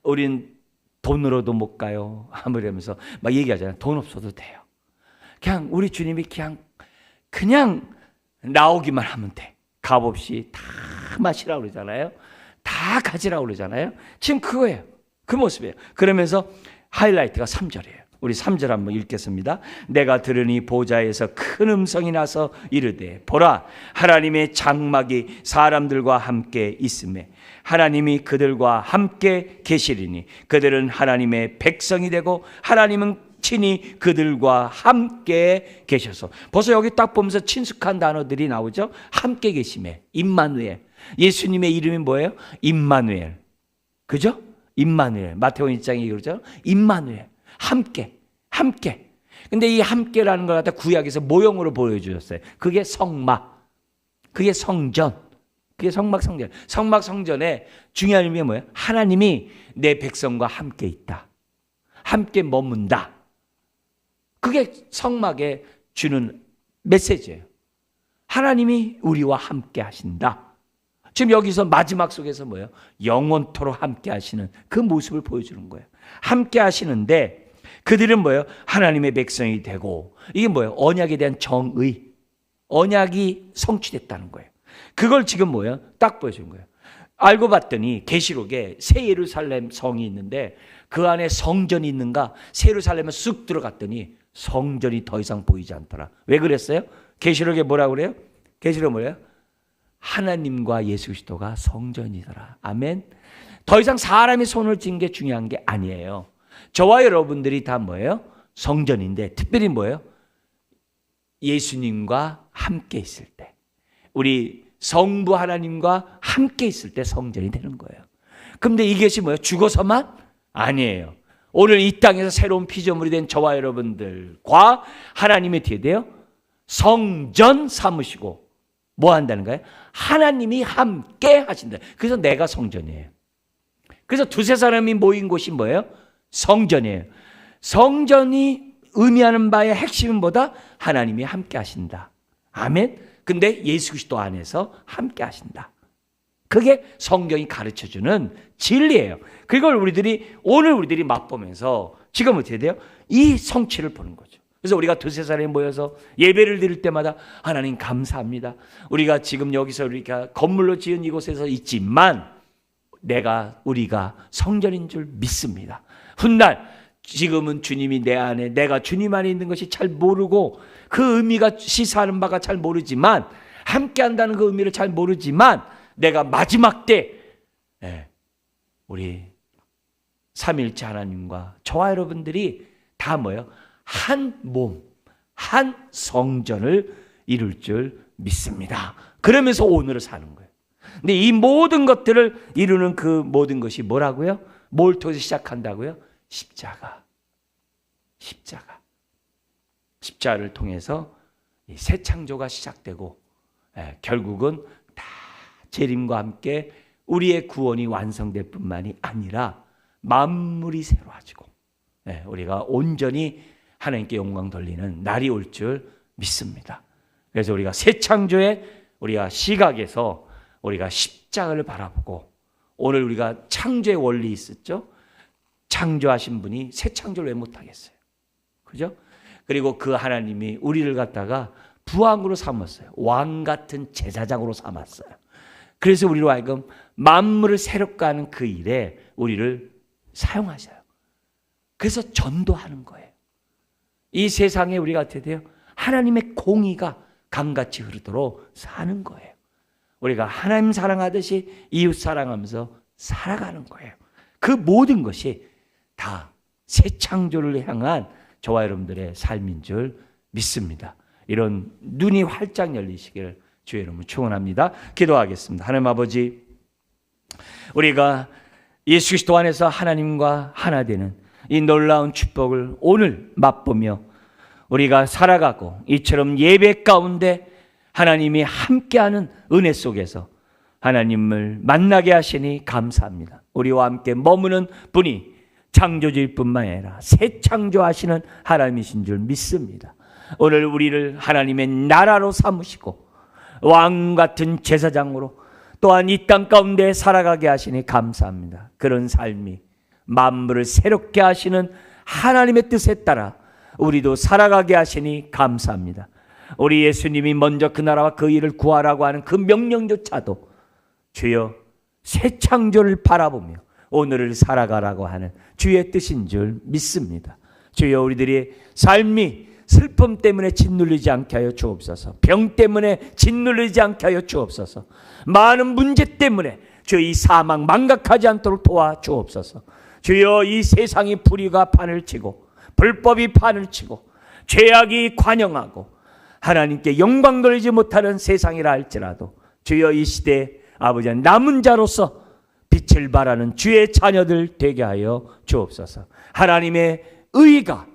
S1: 우린 돈으로도 못 가요. 아무리면서 막 얘기하잖아요. 돈 없어도 돼요. 그냥 우리 주님이 그냥 나오기만 하면 돼. 값 없이 다 마시라고 그러잖아요. 다 가지라고 그러잖아요. 지금 그거예요. 그 모습이에요. 그러면서 하이라이트가 3절이에요. 우리 3절 한번 읽겠습니다. 내가 들으니 보좌에서 큰 음성이 나서 이르되 보라 하나님의 장막이 사람들과 함께 있으매 하나님이 그들과 함께 계시리니 그들은 하나님의 백성이 되고 하나님은 친히 그들과 함께 계셔서. 벌써 여기 딱 보면서 친숙한 단어들이 나오죠. 함께 계심에 임마누엘. 예수님의 이름이 뭐예요? 임마누엘. 그죠? 임마누엘. 마태복음 1장에 그러죠. 임마누엘. 함께. 근데 이 함께라는 걸 갖다 구약에서 모형으로 보여주셨어요. 그게 성막. 그게 성전. 그게 성막성전. 성막성전의 중요한 의미가 뭐예요? 하나님이 내 백성과 함께 있다. 함께 머문다. 그게 성막에 주는 메시지예요. 하나님이 우리와 함께 하신다. 지금 여기서 마지막 속에서 뭐예요? 영원토록 함께 하시는 그 모습을 보여주는 거예요. 함께 하시는데 그들은 뭐예요? 하나님의 백성이 되고, 이게 뭐예요? 언약에 대한 정의, 언약이 성취됐다는 거예요. 그걸 지금 뭐예요? 딱 보여준 거예요. 알고 봤더니 계시록에 새 예루살렘 성이 있는데 그 안에 성전이 있는가? 새 예루살렘에 쑥 들어갔더니 성전이 더 이상 보이지 않더라. 왜 그랬어요? 계시록에 뭐라고 그래요? 계시록 뭐예요? 하나님과 예수 그리스도가 성전이더라. 아멘. 더 이상 사람이 손을 쥔 게 중요한 게 아니에요. 저와 여러분들이 다 뭐예요? 성전인데 특별히 뭐예요? 예수님과 함께 있을 때, 우리 성부 하나님과 함께 있을 때 성전이 되는 거예요. 그런데 이것이 뭐예요? 죽어서만? 아니에요. 오늘 이 땅에서 새로운 피조물이 된 저와 여러분들과 하나님이 어떻게 돼요? 성전 삼으시고 뭐 한다는 거예요? 하나님이 함께 하신다. 그래서 내가 성전이에요. 그래서 두세 사람이 모인 곳이 뭐예요? 성전이에요. 성전이 의미하는 바의 핵심은 뭐다? 하나님이 함께 하신다. 아멘. 근데 예수 그리스도 안에서 함께 하신다. 그게 성경이 가르쳐주는 진리예요. 그걸 오늘 우리들이 맛보면서 지금 어떻게 돼요? 이 성취를 보는 거죠. 그래서 우리가 두세 사람이 모여서 예배를 드릴 때마다 하나님 감사합니다. 우리가 지금 여기서 우리가 건물로 지은 이곳에서 있지만 우리가 성전인 줄 믿습니다. 훗날 지금은 주님이 내 안에, 내가 주님 안에 있는 것이 잘 모르고 그 의미가 시사하는 바가 잘 모르지만, 함께 한다는 그 의미를 잘 모르지만 내가 마지막 때 우리 삼위일체 하나님과 저와 여러분들이 다 뭐예요? 한 몸, 한 성전을 이룰 줄 믿습니다. 그러면서 오늘을 사는 거예요. 근데 이 모든 것들을 이루는 그 모든 것이 뭐라고요? 뭘 통해서 시작한다고요? 십자가를 통해서 새 창조가 시작되고 결국은 다 재림과 함께 우리의 구원이 완성될 뿐만이 아니라 만물이 새로워지고 우리가 온전히 하나님께 영광 돌리는 날이 올 줄 믿습니다. 그래서 우리가 새 창조의 우리가 시각에서 우리가 십자가를 바라보고, 오늘 우리가 창조의 원리 있었죠? 창조하신 분이 새 창조를 왜 못하겠어요? 그죠? 그리고 그 하나님이 우리를 갖다가 부왕으로 삼았어요. 왕 같은 제사장으로 삼았어요. 그래서 우리로 하여금 만물을 새롭게 하는 그 일에 우리를 사용하셔요. 그래서 전도하는 거예요. 이 세상에 우리가 어떻게 돼요? 하나님의 공의가 강같이 흐르도록 사는 거예요. 우리가 하나님 사랑하듯이 이웃 사랑하면서 살아가는 거예요. 그 모든 것이 다 새 창조를 향한 저와 여러분들의 삶인 줄 믿습니다. 이런 눈이 활짝 열리시기를 주의 이름으로 축원합니다. 기도하겠습니다. 하나님 아버지, 우리가 예수 그리스도 안에서 하나님과 하나 되는 이 놀라운 축복을 오늘 맛보며 우리가 살아가고, 이처럼 예배 가운데 하나님이 함께하는 은혜 속에서 하나님을 만나게 하시니 감사합니다. 우리와 함께 머무는 분이 창조주일 뿐만 아니라 새 창조하시는 하나님이신 줄 믿습니다. 오늘 우리를 하나님의 나라로 삼으시고 왕 같은 제사장으로 또한 이 땅 가운데 살아가게 하시니 감사합니다. 그런 삶이 만물을 새롭게 하시는 하나님의 뜻에 따라 우리도 살아가게 하시니 감사합니다. 우리 예수님이 먼저 그 나라와 그 일을 구하라고 하는 그 명령조차도 주여 새 창조를 바라보며 오늘을 살아가라고 하는 주의 뜻인 줄 믿습니다. 주여 우리들이 삶이 슬픔 때문에 짓눌리지 않게 하여 주옵소서. 병 때문에 짓눌리지 않게 하여 주옵소서. 많은 문제 때문에 주여 이 사망 망각하지 않도록 도와 주옵소서. 주여 이 세상이 불의가 판을 치고 불법이 판을 치고 죄악이 관영하고 하나님께 영광 돌리지 못하는 세상이라 할지라도 주여 이 시대에 아버지 남은 자로서 빛을 발하는 주의 자녀들 되게 하여 주옵소서. 하나님의 의가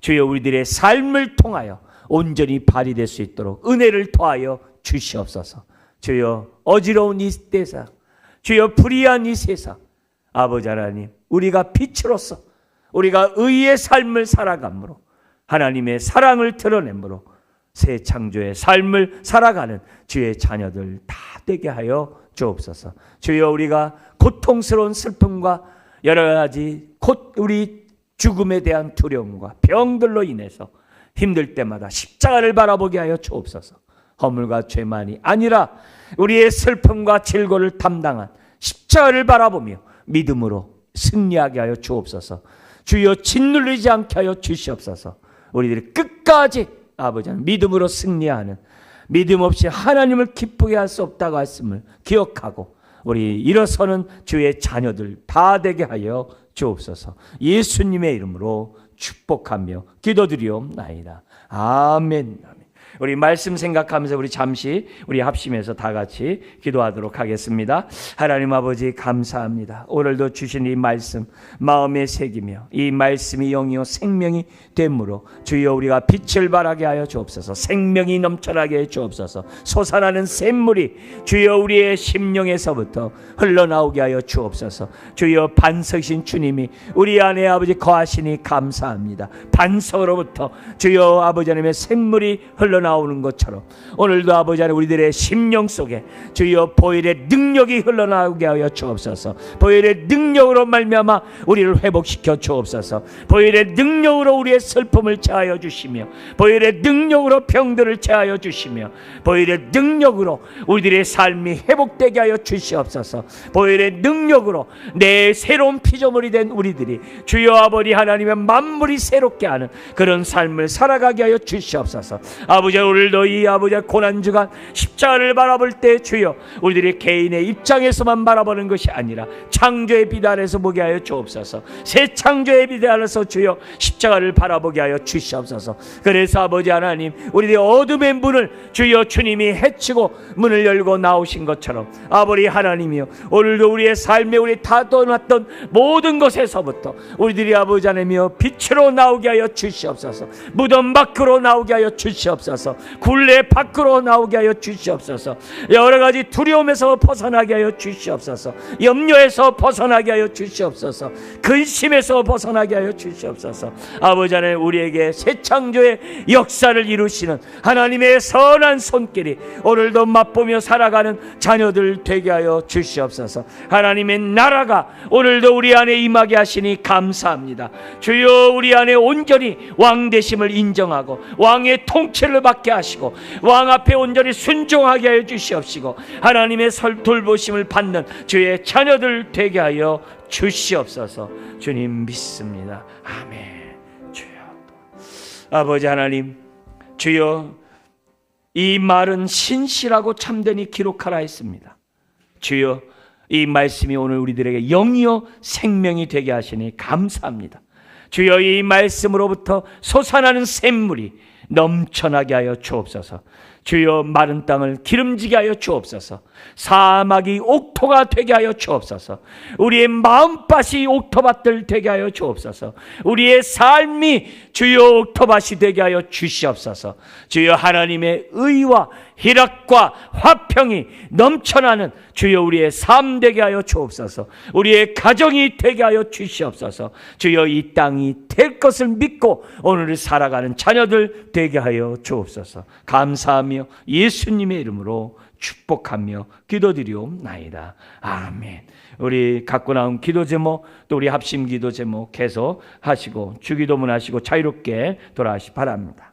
S1: 주여 우리들의 삶을 통하여 온전히 발휘될 수 있도록 은혜를 더하여 주시옵소서. 주여 어지러운 이 세상, 주여 불의한 이 세상, 아버지 하나님 우리가 빛으로서 우리가 의의 삶을 살아감으로 하나님의 사랑을 드러내므로 새 창조의 삶을 살아가는 주의 자녀들 다 되게 하여 주옵소서. 주여 우리가 고통스러운 슬픔과 여러 가지 우리 죽음에 대한 두려움과 병들로 인해서 힘들 때마다 십자가를 바라보게 하여 주옵소서. 허물과 죄만이 아니라 우리의 슬픔과 질고를 담당한 십자가를 바라보며 믿음으로 승리하게 하여 주옵소서. 주여 짓눌리지 않게 하여 주시옵소서. 우리들이 끝까지 아버지 믿음으로 승리하는, 믿음 없이 하나님을 기쁘게 할 수 없다고 했음을 기억하고 우리 일어서는 주의 자녀들 다 되게 하여 주옵소서. 예수님의 이름으로 축복하며 기도드리옵나이다. 아멘. 아멘. 우리 말씀 생각하면서 우리 잠시 우리 합심해서 다 같이 기도하도록 하겠습니다. 하나님 아버지 감사합니다. 오늘도 주신 이 말씀 마음에 새기며 이 말씀이 영이요 생명이 되므로 주여 우리가 빛을 발하게 하여 주옵소서. 생명이 넘쳐나게 해 주옵소서. 솟아나는 샘물이 주여 우리의 심령에서부터 흘러나오게 하여 주옵소서. 주여 반석이신 주님이 우리 안에 아버지 거하시니 감사합니다. 반석으로부터 주여 아버지 하나님의 샘물이 흘러나오는 것처럼 오늘도 아버지 하나님 우리들의 심령 속에 주여 보혈의 능력이 흘러나오게 하여 주옵소서. 보혈의 능력으로 말미암아 우리를 회복시켜 주옵소서. 보혈의 능력으로 우리의 슬픔을 제하여 주시며 보혈의 능력으로 병들을 제하여 주시며 보혈의 능력으로 우리들의 삶이 회복되게 하여 주시옵소서. 보혈의 능력으로 내 새로운 피조물이 된 우리들이 주여 아버지 하나님의 만물이 새롭게 하는 그런 삶을 살아가게 하여 주시옵소서. 아버지 오늘도 이 아버지 고난주간 십자가를 바라볼 때 주여 우리들이 개인의 입장에서만 바라보는 것이 아니라 창조의 빛 아래서 보게 하여 주옵소서. 새 창조의 빛 아래서 주여 십자가를 바라보게 하여 주시옵소서. 그래서 아버지 하나님 우리들의 어둠의 문을 주여 주님이 헤치고 문을 열고 나오신 것처럼 아버지 하나님이여 오늘도 우리의 삶에 우리 다 떠났던 모든 것에서부터 우리들이 아버지 하나님이여 빛으로 나오게 하여 주시옵소서. 무덤 밖으로 나오게 하여 주시옵소서. 굴레 밖으로 나오게 하여 주시옵소서. 여러 가지 두려움에서 벗어나게 하여 주시옵소서. 염려에서 벗어나게 하여 주시옵소서. 근심에서 벗어나게 하여 주시옵소서. 아버지 하나님 우리에게 새 창조의 역사를 이루시는 하나님의 선한 손길이 오늘도 맛보며 살아가는 자녀들 되게 하여 주시옵소서. 하나님의 나라가 오늘도 우리 안에 임하게 하시니 감사합니다. 주여 우리 안에 온전히 왕 되심을 인정하고 왕의 통치를 받게 하시고 왕 앞에 온전히 순종하게 하여 주시옵시고 하나님의 돌보심을 받는 주의 자녀들 되게 하여 주시옵소서. 주님 믿습니다. 아멘. 주여 아버지 하나님 주여 이 말은 신실하고 참되니 기록하라 했습니다. 주여 이 말씀이 오늘 우리들에게 영이요 생명이 되게 하시니 감사합니다. 주여 이 말씀으로부터 솟아나는 샘물이 넘쳐나게 하여 주옵소서. 주여 마른 땅을 기름지게 하여 주옵소서. 사막이 옥토가 되게 하여 주옵소서. 우리의 마음밭이 옥토밭들 되게 하여 주옵소서. 우리의 삶이 주여 옥토밭이 되게 하여 주시옵소서. 주여 하나님의 의와 희락과 화평이 넘쳐나는 주여 우리의 삶 되게 하여 주옵소서. 우리의 가정이 되게 하여 주시옵소서. 주여 이 땅이 될 것을 믿고 오늘을 살아가는 자녀들 되게 하여 주옵소서. 감사하며 예수님의 이름으로 축복하며 기도드리옵나이다. 아멘. 우리 갖고 나온 기도 제목 또 우리 합심 기도 제목 계속 하시고 주기도문 하시고 자유롭게 돌아가시 바랍니다.